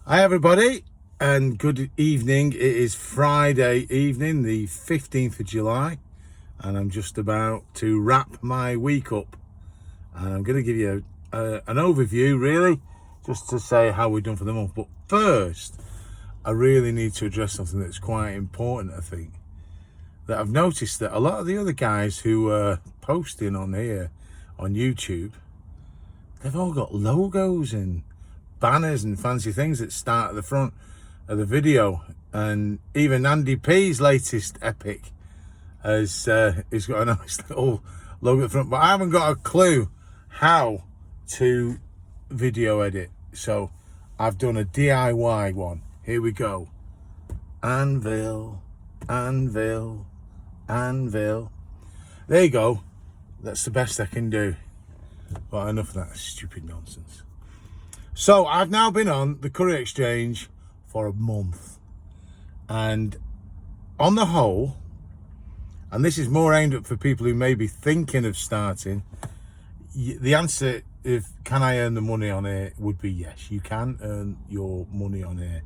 Hi everybody and good evening. It is Friday evening, the 15th of July, and I'm just about to wrap my week up, and I'm going to give you an overview really, just to say how we're done for the month. But first, I really need to address something that's quite important. I think that I've noticed that a lot of the other guys who are posting on here on YouTube, they've all got logos and banners and fancy things that start at the front of the video, and even Andy P's latest epic has got a nice little logo at the front, but I haven't got a clue how to video edit, so I've done a DIY one. Here we go. Anvil, anvil, anvil. There you go. That's the best I can do, but enough of that stupid nonsense. So I've now been on the Courier Exchange for a month, and on the whole, and this is more aimed at for people who may be thinking of starting, the answer, if can I earn the money on here, would be yes. You can earn your money on here.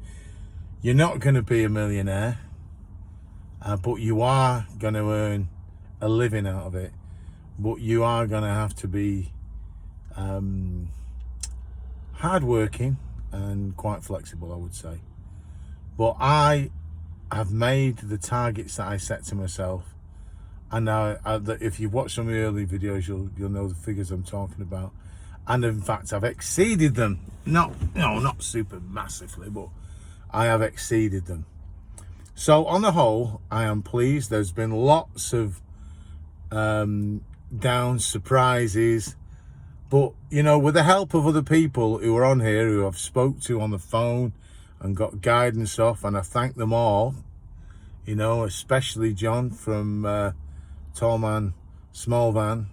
You're not going to be a millionaire, but you are going to earn a living out of it. But you are going to have to be hardworking and quite flexible, I would say. But I have made the targets that I set to myself, and if you've watched some of the early videos, you'll know the figures I'm talking about. And in fact, I've exceeded them. Not super massively, but I have exceeded them. So on the whole, I am pleased. There's been lots of down surprises. But, you know, with the help of other people who are on here, who I've spoke to on the phone and got guidance off, and I thank them all, you know, especially John from Tall Man, Small Van,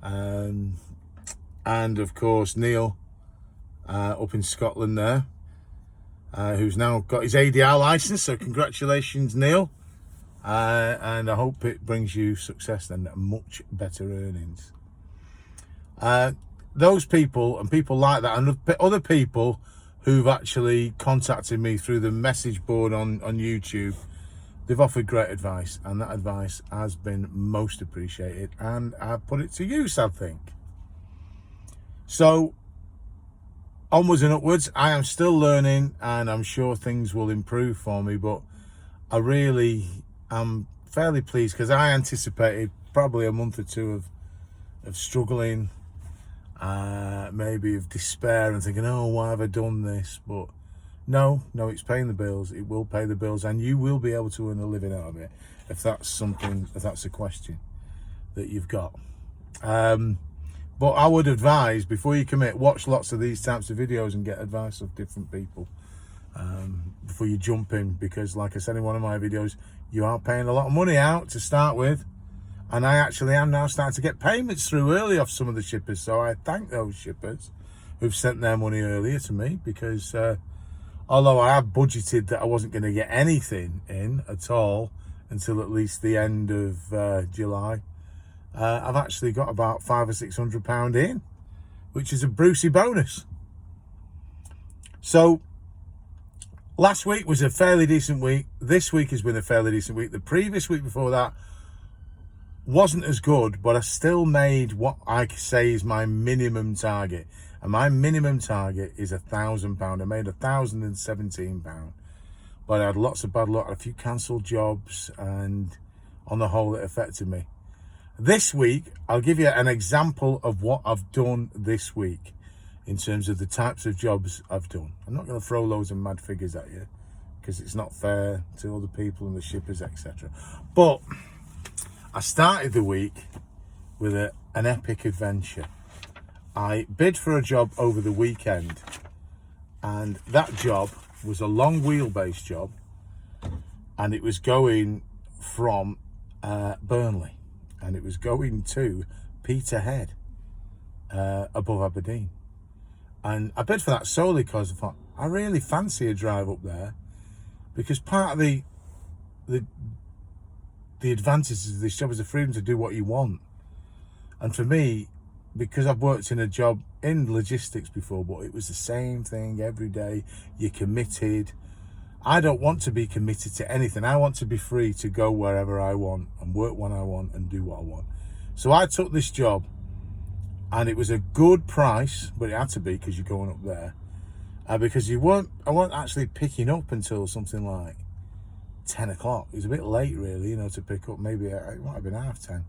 and of course Neil up in Scotland there, who's now got his ADR license, so congratulations, Neil, and I hope it brings you success and much better earnings. Those people and people like that, and other people who've actually contacted me through the message board on YouTube, they've offered great advice, and that advice has been most appreciated, and I've put it to use, I think. So onwards and upwards. I am still learning, and I'm sure things will improve for me, but I really am fairly pleased, because I anticipated probably a month or two of struggling, maybe of despair and thinking, oh, why have I done this? But no, it's paying the bills. It will pay the bills, and you will be able to earn a living out of it, if that's a question that you've got. But I would advise, before you commit, watch lots of these types of videos and get advice of different people before you jump in, because like I said in one of my videos, you are paying a lot of money out to start with. And I actually am now starting to get payments through early off some of the shippers. So I thank those shippers who've sent their money earlier to me, because although I have budgeted that I wasn't going to get anything in at all until at least the end of July, I've actually got about £500 or £600 in, which is a Brucey bonus. So last week was a fairly decent week. This week has been a fairly decent week. The previous week before that wasn't as good, but I still made what I say is my minimum target, and my minimum target is £1,000. I made £1,017, but I had lots of bad luck, a few cancelled jobs, and on the whole it affected me. This week I'll give you an example of what I've done this week in terms of the types of jobs I've done. I'm not going to throw loads of mad figures at you, because it's not fair to other people and the shippers, etc. But I started the week with an epic adventure. I bid for a job over the weekend, and that job was a long wheelbase job, and it was going from Burnley, and it was going to Peterhead, above Aberdeen. And I bid for that solely because I thought, I really fancy a drive up there, because part of the advantages of this job is the freedom to do what you want. And for me, because I've worked in a job in logistics before, but it was the same thing every day. You're committed. I don't want to be committed to anything. I want to be free to go wherever I want and work when I want and do what I want. So I took this job, and it was a good price, but it had to be because you're going up there. Because I weren't actually picking up until something like 10 o'clock. It was a bit late, really, to pick up. Maybe it might have been 10:30.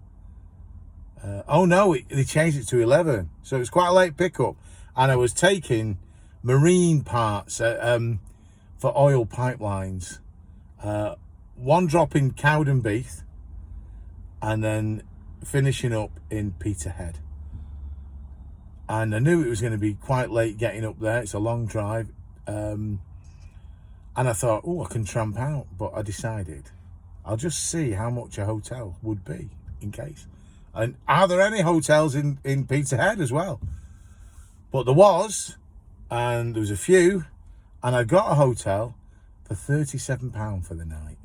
Oh no, they changed it to 11. So it was quite a late pickup. And I was taking marine parts for oil pipelines. One drop in Cowdenbeath, and then finishing up in Peterhead. And I knew it was going to be quite late getting up there. It's a long drive. And I thought, I can tramp out. But I decided I'll just see how much a hotel would be in case. And are there any hotels in Peterhead as well? But there was, and there was a few. And I got a hotel for £37 for the night.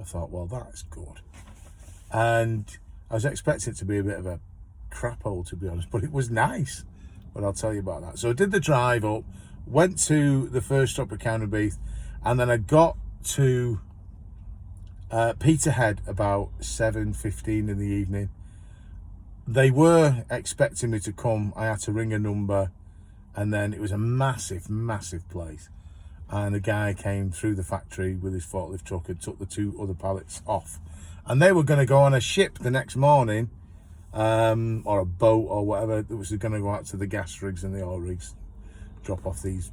I thought, well, that's good. And I was expecting it to be a bit of a crap hole, to be honest. But it was nice. But I'll tell you about that. So I did the drive up, went to the first stop at Cowdenbeath, and then I got to Peterhead about 7:15 in the evening. They were expecting me to come. I had to ring a number, and then it was a massive, massive place. And a guy came through the factory with his forklift truck and took the 2 other pallets off. And they were going to go on a ship the next morning, or a boat or whatever, that was going to go out to the gas rigs and the oil rigs, drop off these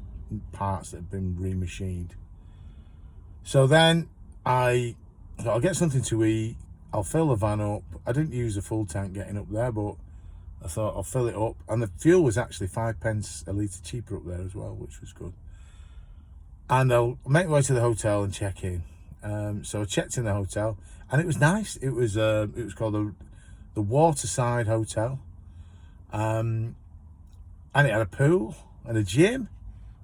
parts that had been remachined. So then I thought, I'll get something to eat, I'll fill the van up. I didn't use a full tank getting up there, but I thought I'll fill it up. And the fuel was actually 5p a litre cheaper up there as well, which was good. And I'll make my way to the hotel and check in. So I checked in the hotel, and it was nice. It was called the Waterside Hotel, and it had a pool and a gym.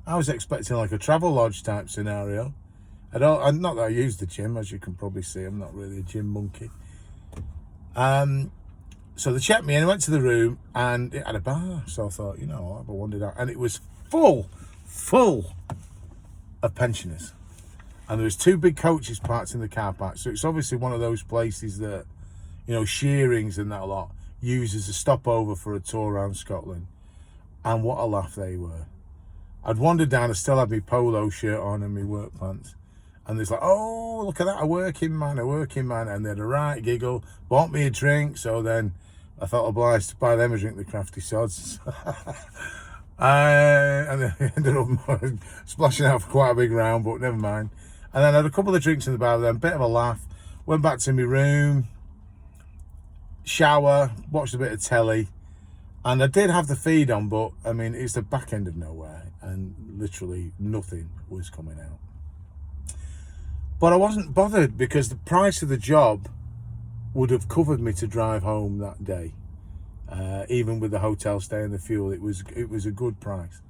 I was expecting like a travel lodge type scenario. Not that I use the gym, as you can probably see. I'm not really a gym monkey. So they checked me in. I went to the room, and it had a bar. So I thought, I wandered out, and it was full of pensioners. And there was 2 big coaches parked in the car park. So it's obviously one of those places that, Shearings and that lot use as a stopover for a tour around Scotland. And what a laugh they were. I'd wandered down, I still had my polo shirt on and my work pants. And there's like, oh, look at that, a working man. And they had a right giggle, bought me a drink. So then I felt obliged to buy them a drink, the crafty sods. And then I ended up splashing out for quite a big round, but never mind. And then I had a couple of drinks in the bar, then a bit of a laugh, went back to my room, shower, watched a bit of telly, and I did have the feed on, but I mean, it's the back end of nowhere, and literally nothing was coming out. But I wasn't bothered, because the price of the job would have covered me to drive home that day. Even with the hotel stay and the fuel, it was a good price.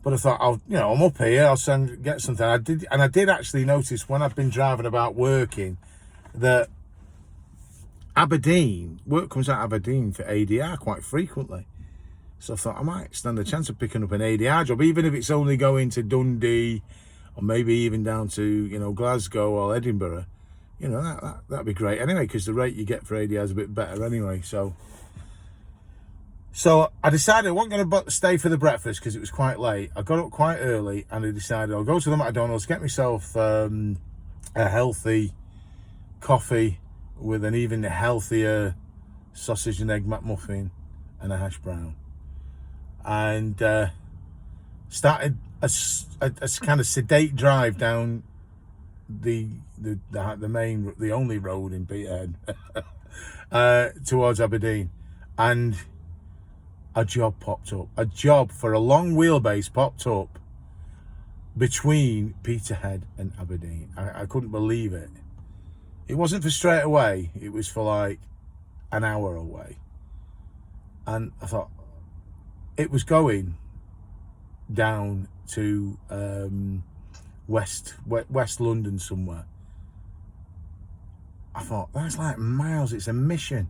But I thought, I'm up here, I'll get something. I did actually notice when I've been driving about working that work comes out of Aberdeen for ADR quite frequently. So I thought I might stand a chance of picking up an ADR job, even if it's only going to Dundee or maybe even down to, Glasgow or Edinburgh. That'd be great anyway, because the rate you get for ADR is a bit better anyway. So I decided I wasn't going to stay for the breakfast because it was quite late. I got up quite early, and I decided I'll go to the McDonald's, get myself a healthy coffee with an even healthier sausage and egg McMuffin and a hash brown, and started a kind of sedate drive down the only road in Peterhead towards Aberdeen. And a job popped up. A job for a long wheelbase popped up between Peterhead and Aberdeen. I couldn't believe it. It wasn't for straight away. It was for like an hour away. And I thought, it was going down to West London somewhere. I thought, that's like miles. It's a mission.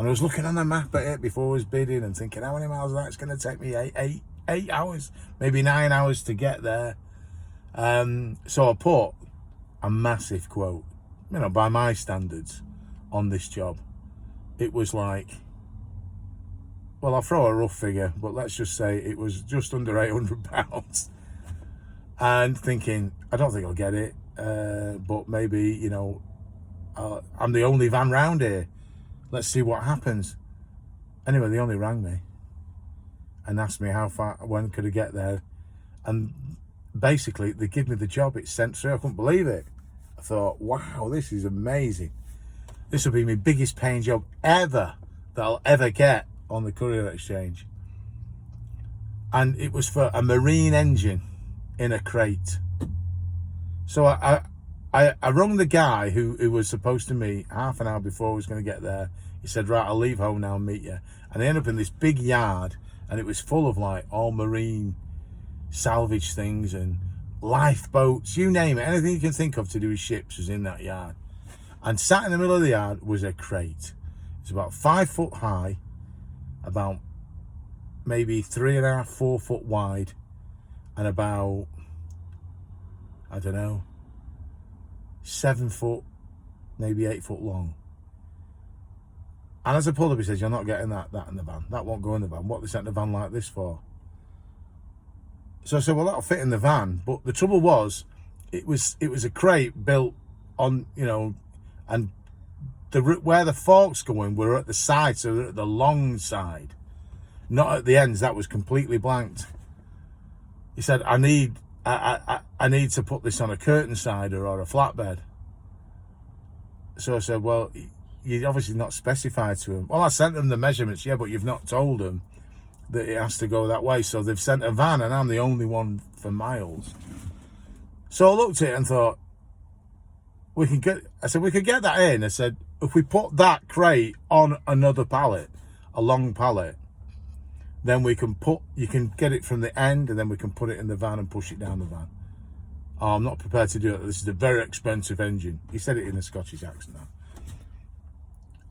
And I was looking on the map at it before I was bidding and thinking, how many miles is that? It's going to take me eight hours, maybe 9 hours to get there. So I put a massive quote, by my standards, on this job. It was like, well, I'll throw a rough figure, but let's just say it was just under £800. And thinking, I don't think I'll get it, but maybe, I'm the only van round here. Let's see what happens. Anyway, they only rang me and asked me when could I get there. And basically, they give me the job. It's sent through. I couldn't believe it. I thought, wow, this is amazing. This will be my biggest paying job ever that I'll ever get on the Courier Exchange. And it was for a marine engine in a crate. So I rung the guy who was supposed to meet half an hour before I was going to get there. He said, right, I'll leave home now and meet you. And I ended up in this big yard, and it was full of like all marine salvage things and lifeboats, you name it. Anything you can think of to do with ships was in that yard. And sat in the middle of the yard was a crate. It's about 5 foot high, about maybe 3.5, 4 foot wide, and about, I don't know, 7 foot, maybe 8 foot long. And as I pulled up, he says, you're not getting that in the van. That won't go in the van. What they sent the van like this for? So I said, well, that'll fit in the van. But the trouble was, it was a crate built on, and where the forks going were at the side, so they're at the long side, not at the ends. That was completely blanked. He said, I need to put this on a curtain sider or a flatbed. So I said, well, you've obviously not specified to him. Well, I sent them the measurements, yeah, but you've not told them that it has to go that way. So they've sent a van, and I'm the only one for miles. So I looked at it and thought, we could get that in. I said, if we put that crate on another pallet, a long pallet, then you can get it from the end, and then we can put it in the van and push it down the van. Oh, I'm not prepared to do it. This is a very expensive engine. He said it in a Scottish accent now.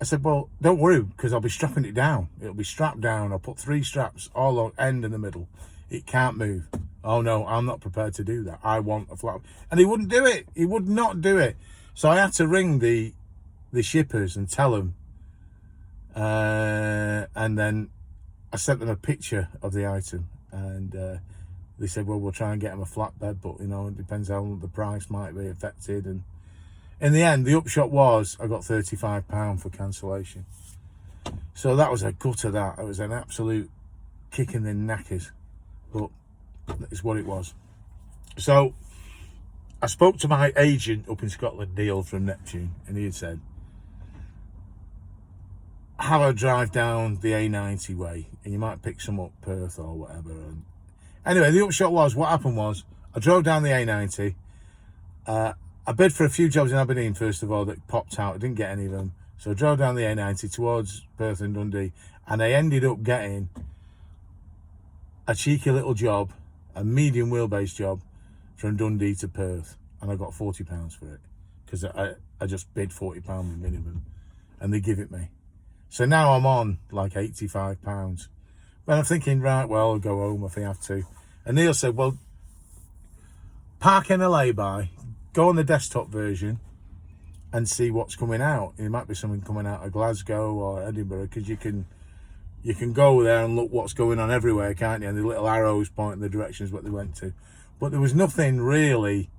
I said, well, don't worry, because I'll be strapping it down. It'll be strapped down. I'll put 3 straps all on end in the middle. It can't move. Oh no, I'm not prepared to do that. I want a flat. And he wouldn't do it. He would not do it. So I had to ring the shippers and tell them. And then I sent them a picture of the item. And they said, well, we'll try and get them a flatbed, but, it depends how the price might be affected. And in the end, the upshot was I got £35 for cancellation. So that was a gutter, that. It was an absolute kick in the knackers. But it's what it was. So I spoke to my agent up in Scotland, Neil from Neptune, and he had said, have a drive down the A90 way, and you might pick some up Perth or whatever. And anyway, the upshot was, what happened was, I drove down the A90. I bid for a few jobs in Aberdeen, first of all, that popped out. I didn't get any of them. So I drove down the A90 towards Perth and Dundee, and I ended up getting a cheeky little job, a medium wheelbase job, from Dundee to Perth. And I got £40 for it, because I just bid £40 minimum, and they give it me. So now I'm on like £85. But I'm thinking, right, well, I'll go home if I have to. And Neil said, well, park in a lay-by, go on the desktop version and see what's coming out. It might be something coming out of Glasgow or Edinburgh, because you can go there and look what's going on everywhere, can't you? And the little arrows pointing the directions what they went to. But there was nothing really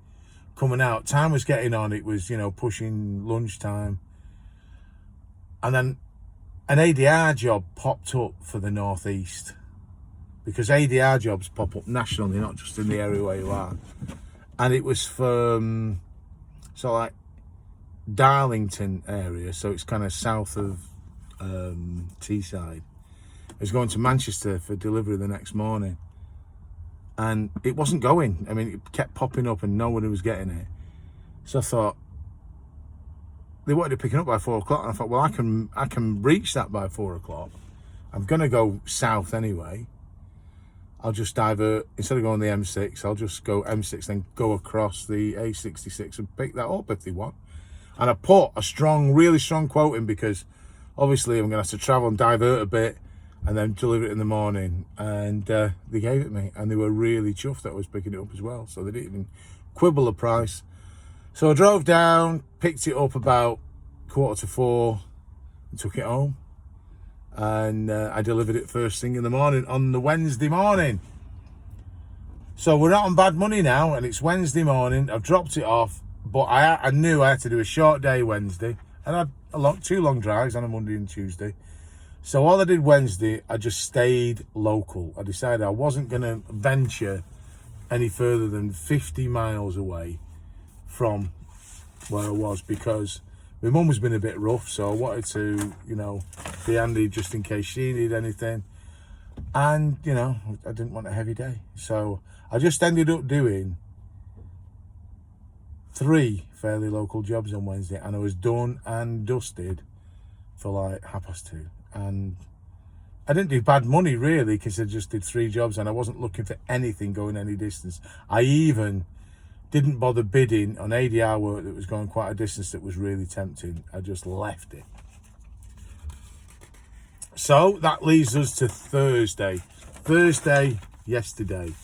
coming out. Time was getting on. It was, pushing lunchtime. And then an ADR job popped up for the Northeast, because ADR jobs pop up nationally, not just in the area where you are. And it was from like Darlington area, so it's kind of south of Teesside. I was going to Manchester for delivery the next morning, and it wasn't going. I mean, it kept popping up and nobody was getting it. So I thought, they wanted to pick it up by 4 o'clock, and I thought, well, I can reach that by 4 o'clock. I'm going to go south anyway. I'll just divert, instead of going the M6, I'll just go M6, then go across the A66 and pick that up if they want. And I put a really strong quote in, because obviously I'm going to have to travel and divert a bit and then deliver it in the morning. And they gave it me, and they were really chuffed that I was picking it up as well. So they didn't even quibble the price. So I drove down, picked it up about 3:45 and took it home. And I delivered it first thing in the morning on the Wednesday morning. So we're not on bad money now, and it's Wednesday morning. I've dropped it off, but I knew I had to do a short day Wednesday, and I had two long drives on a Monday and Tuesday. So all I did Wednesday, I just stayed local. I decided I wasn't going to venture any further than 50 miles away from where I was, because my mum was been a bit rough, so I wanted to, be handy just in case she needed anything. And, I didn't want a heavy day. So I just ended up doing 3 fairly local jobs on Wednesday, and I was done and dusted for like 2:30. And I didn't do bad money really, because I just did 3 jobs and I wasn't looking for anything going any distance. I even didn't bother bidding on ADR work that was going quite a distance that was really tempting. I just left it. So that leads us to Thursday. Yesterday,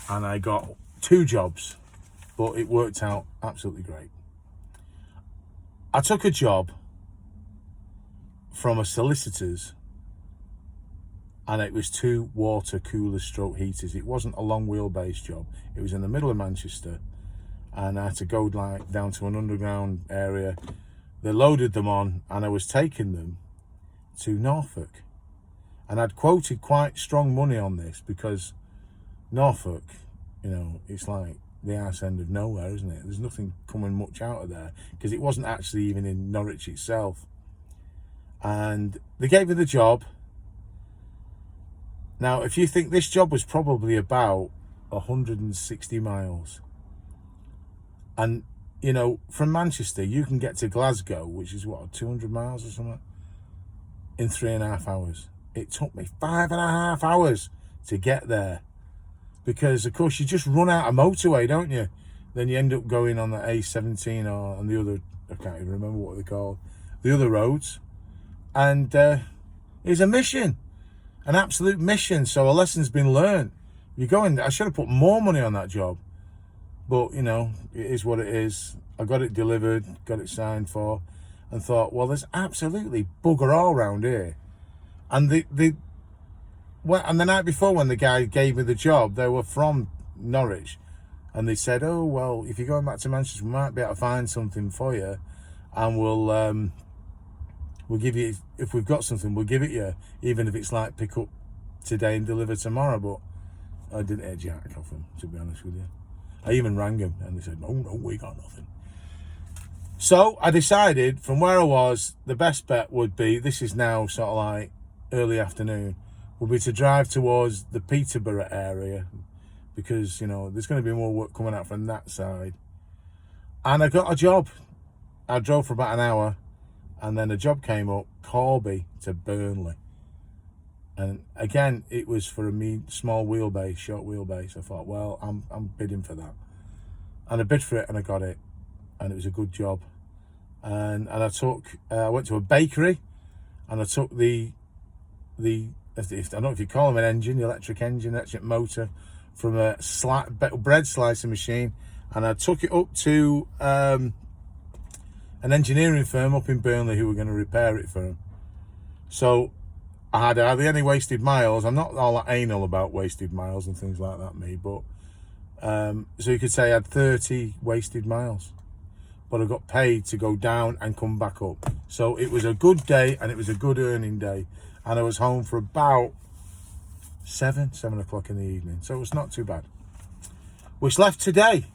and I got 2 jobs, but it worked out absolutely great. I took a job from a solicitor's, and it was 2 water cooler stroke heaters. It wasn't a long wheelbase job. It was in the middle of Manchester, and I had to go like down to an underground area. They loaded them on, and I was taking them to Norfolk. And I'd quoted quite strong money on this, because Norfolk, it's like the arse end of nowhere, isn't it? There's nothing coming much out of there, because it wasn't actually even in Norwich itself. And they gave me the job. Now, if you think this job was probably about 160 miles, and from Manchester you can get to Glasgow, which is 200 miles or something, in 3.5 hours. It took me 5.5 hours to get there, because of course you just run out of motorway, don't you? Then you end up going on the A17 or on the other, I can't even remember what they're called, the other roads. And it's a mission, an absolute mission. So a lesson's been learned. You're going, I should have put more money on that job, but it is what it is. I got it delivered, got it signed for, and thought, well, there's absolutely bugger all around here. And and the night before, when the guy gave me the job, they were from Norwich, and they said, oh well, if you're going back to Manchester, we might be able to find something for you, and we'll give you, if we've got something, we'll give it you, even if it's like pick up today and deliver tomorrow. But I didn't hear jack off them, to be honest with you. I even rang them, and they said, no, we got nothing. So I decided, from where I was, the best bet would be, this is now sort of like early afternoon, would be to drive towards the Peterborough area, because there's going to be more work coming out from that side. And I got a job. I drove for about an hour, and then a job came up, Corby to Burnley. And again, it was for a small wheelbase, short wheelbase. I thought, well, I'm bidding for that. And I bid for it, and I got it. And it was a good job. And I went to a bakery, and I took the I don't know if you call them an engine, the electric motor, from a bread slicing machine, and I took it up to an engineering firm up in Burnley who were going to repair it for him. So I had hardly any wasted miles. I'm not all that anal about wasted miles and things like that, me, but so you could say I had 30 wasted miles, but I got paid to go down and come back up. So it was a good day, and it was a good earning day, and I was home for about 7 o'clock in the evening, so it was not too bad. Which left today.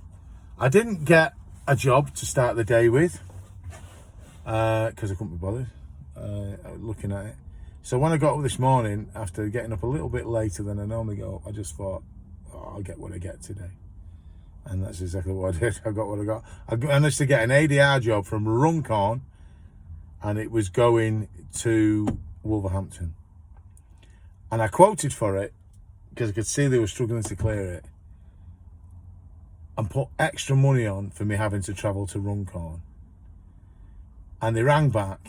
I didn't get a job to start the day with, because I couldn't be bothered looking at it. So when I got up this morning, after getting up a little bit later than I normally go up, I just thought, I'll get what I get today. And that's exactly what I did. I got what I got. I managed to get an ADR job from Runcorn, and it was going to Wolverhampton. And I quoted for it, because I could see they were struggling to clear it, and put extra money on for me having to travel to Runcorn. And they rang back,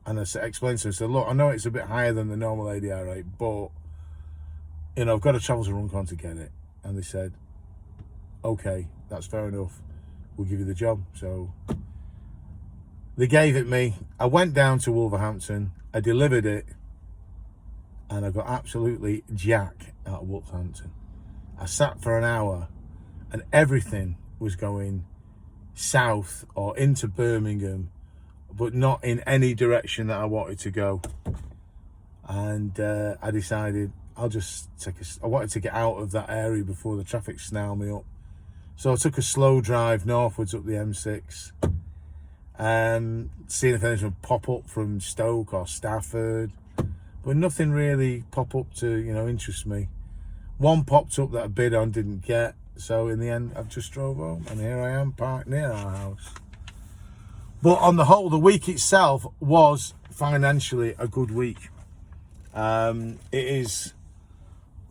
And I explained to them, I said, look, I know it's a bit higher than the normal ADR rate, but, I've got to travel to Runcorn to get it. And they said, okay, that's fair enough. We'll give you the job. So they gave it me. I went down to Wolverhampton. I delivered it. And I got absolutely jack out of Wolverhampton. I sat for an hour and everything was going south or into Birmingham, but not in any direction that I wanted to go. And I decided I wanted to get out of that area before the traffic snailed me up. So I took a slow drive northwards up the M6, seeing if anything would pop up from Stoke or Stafford, but nothing really pop up to, interest me. One popped up that I bid on, didn't get. So in the end, I've just drove home, and here I am parked near our house. But on the whole, the week itself was financially a good week. It is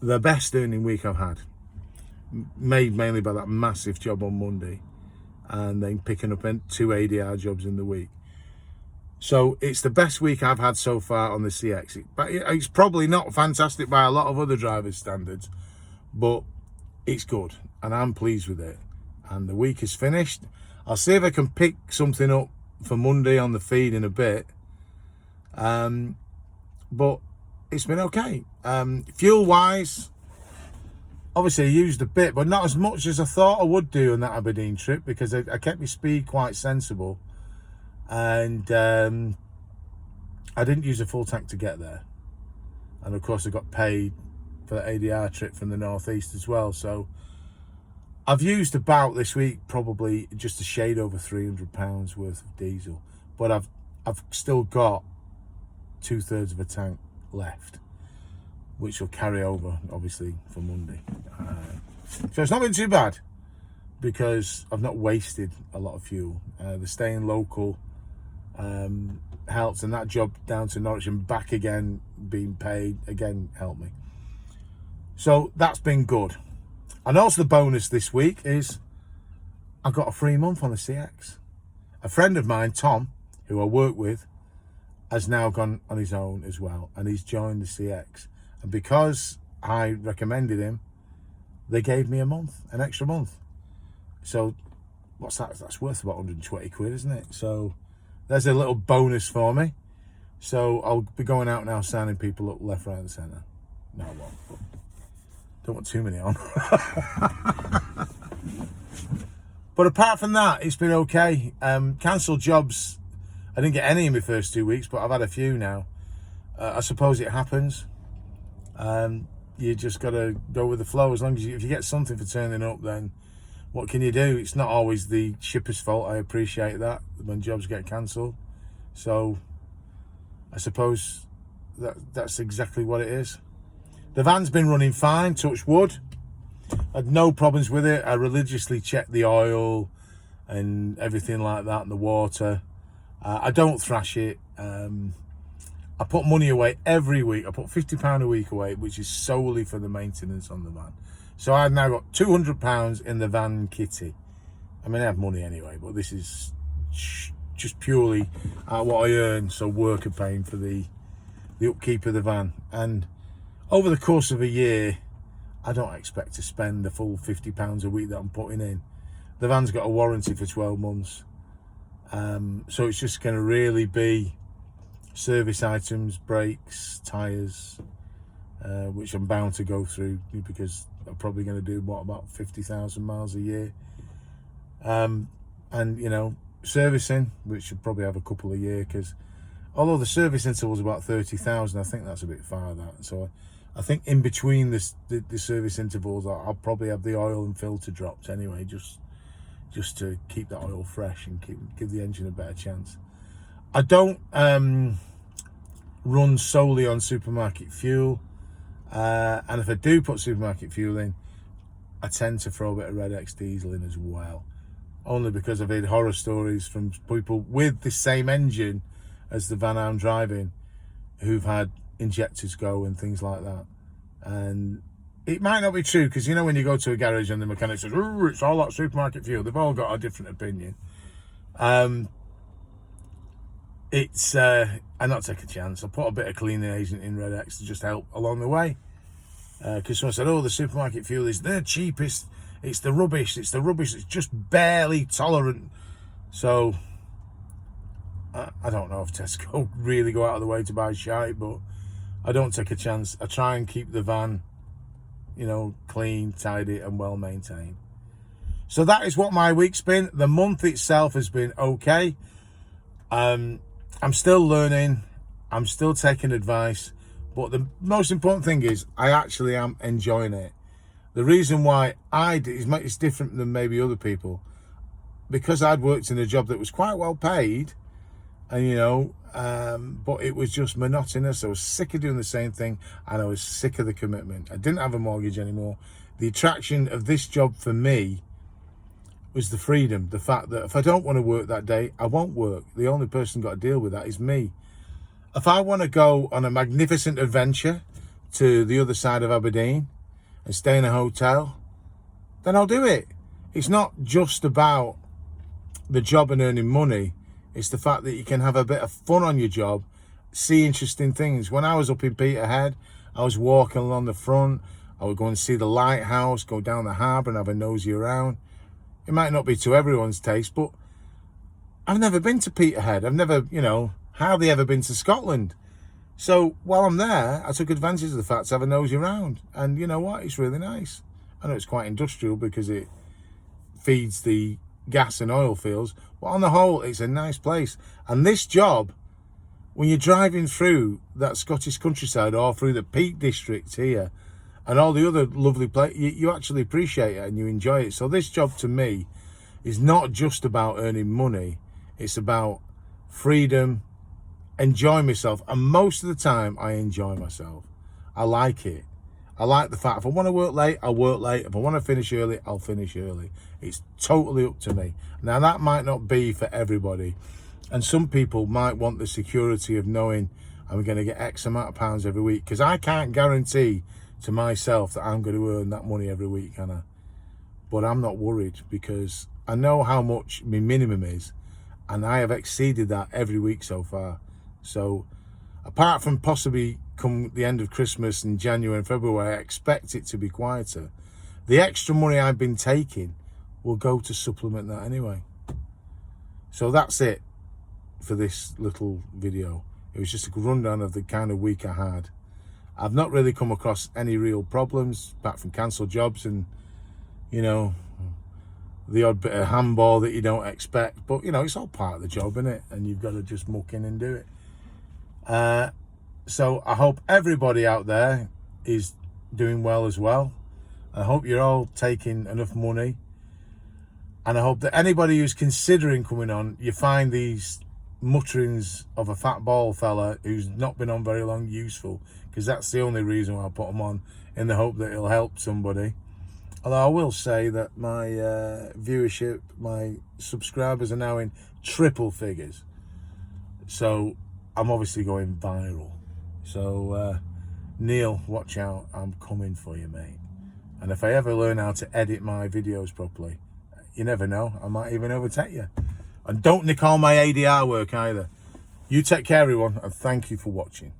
the best earning week I've had. Made mainly by that massive job on Monday, and then picking up 2 ADR jobs in the week. So it's the best week I've had so far on the CX. But it's probably not fantastic by a lot of other drivers' standards, but it's good, and I'm pleased with it. And the week is finished. I'll see if I can pick something up for Monday on the feed in a bit. But it's been okay. Fuel-wise, obviously I used a bit, but not as much as I thought I would do on that Aberdeen trip, because I kept my speed quite sensible. And I didn't use a full tank to get there. And of course I got paid for the ADR trip from the northeast as well. So I've used about this week probably just a shade over £300 worth of diesel. But I've still got 2/3 of a tank left, which will carry over obviously for Monday. So it's not been too bad, because I've not wasted a lot of fuel. The staying local helped, and that job down to Norwich and back again, being paid again, helped me. So that's been good. And also the bonus this week is I got a free month on the CX. A friend of mine, Tom, who I work with, has now gone on his own as well, and he's joined the CX. And because I recommended him, they gave me an extra month. So what's that? That's worth about 120 quid, isn't it? So there's a little bonus for me. So I'll be going out now signing people up left, right and centre. No, I won't. But don't want too many on. But apart from that, it's been okay. Cancelled jobs, I didn't get any in my first 2 weeks, but I've had a few now. I suppose it happens. You just got to go with the flow. As long as if you get something for turning up, then what can you do? It's not always the shipper's fault. I appreciate that when jobs get cancelled. So I suppose that's exactly what it is. The van's been running fine, touch wood. I had no problems with it. I religiously checked the oil and everything like that, and the water. I don't thrash it. I put money away every week. I put £50 a week away, which is solely for the maintenance on the van. So I've now got £200 in the van kitty. I mean, I have money anyway, but this is just purely what I earn. So work are paying for the upkeep of the van. And over the course of a year, I don't expect to spend the full £50 a week that I'm putting in. The van's got a warranty for 12 months. So it's just going to really be service items, brakes, tyres, which I'm bound to go through, because I'm probably going to do about 50,000 miles a year. And servicing, which should probably have a couple a year, because although the service interval is about 30,000, I think that's a bit far, that. So I think in between the service intervals, I'll probably have the oil and filter dropped anyway, just to keep that oil fresh and give the engine a better chance. I don't run solely on supermarket fuel, and if I do put supermarket fuel in, I tend to throw a bit of Red X diesel in as well, only because I've heard horror stories from people with the same engine as the van I'm driving who've had injectors go and things like that. And it might not be true, because when you go to a garage and the mechanic says, "Ooh, it's all that supermarket fuel," they've all got a different opinion. it's I not take a chance. I put a bit of cleaning agent in Red X to just help along the way. Because someone said, oh, the supermarket fuel is the cheapest. It's the rubbish. It's the rubbish that's just barely tolerant. So I don't know if Tesco really go out of the way to buy shite, but I don't take a chance. I try and keep the van, you know, clean, tidy and well maintained. So that is what my week's been. The month itself has been okay. I'm still learning. I'm still taking advice. But the most important thing is I actually am enjoying it. The reason why it's different than maybe other people, because I'd worked in a job that was quite well paid, and you know, but it was just monotonous. I was sick of doing the same thing, and I was sick of the commitment. I didn't have a mortgage anymore. The attraction of this job for me was the freedom, the fact that if I don't want to work that day, I won't work. The only person got to deal with that is me. If I want to go on a magnificent adventure to the other side of Aberdeen and stay in a hotel, then I'll do it. It's not just about the job and earning money. It's the fact that you can have a bit of fun on your job, see interesting things. When I was up in Peterhead, I was walking along the front. I would go and see the lighthouse, go down the harbour and have a nosy around. It might not be to everyone's taste, but I've never been to Peterhead. I've never, you know, hardly ever been to Scotland. So while I'm there, I took advantage of the fact to have a nosy around. And you know what? It's really nice. I know it's quite industrial because it feeds the gas and oil fields, but on the whole, it's a nice place. And this job, when you're driving through that Scottish countryside or through the Peak District here and all the other lovely places, you actually appreciate it and you enjoy it. So this job to me is not just about earning money. It's about freedom, enjoy myself, and most of the time I enjoy myself. I like it. I like the fact if I want to work late, I'll work late. If I want to finish early, I'll finish early. It's totally up to me. Now that might not be for everybody, and some people might want the security of knowing I'm going to get X amount of pounds every week, because I can't guarantee to myself that I'm going to earn that money every week, can I? But I'm not worried because I know how much my minimum is, and I have exceeded that every week so far. So apart from possibly come the end of Christmas in January and February, I expect it to be quieter. The extra money I've been taking will go to supplement that anyway. So that's it for this little video. It was just a rundown of the kind of week I had. I've not really come across any real problems apart from cancelled jobs and, you know, the odd bit of handball that you don't expect. But, you know, it's all part of the job, isn't it? And you've got to just muck in and do it. So I hope everybody out there is doing well as well. I hope you're all taking enough money. And I hope that anybody who's considering coming on, you find these mutterings of a fat bald fella who's not been on very long useful, because that's the only reason why I put him on, in the hope that it'll help somebody. Although I will say that my viewership, my subscribers are now in triple figures. So I'm obviously going viral. So Neil, watch out, I'm coming for you, mate. And if I ever learn how to edit my videos properly, you never know, I might even overtake you. And don't nick all my ADR work either. You take care, everyone, and thank you for watching.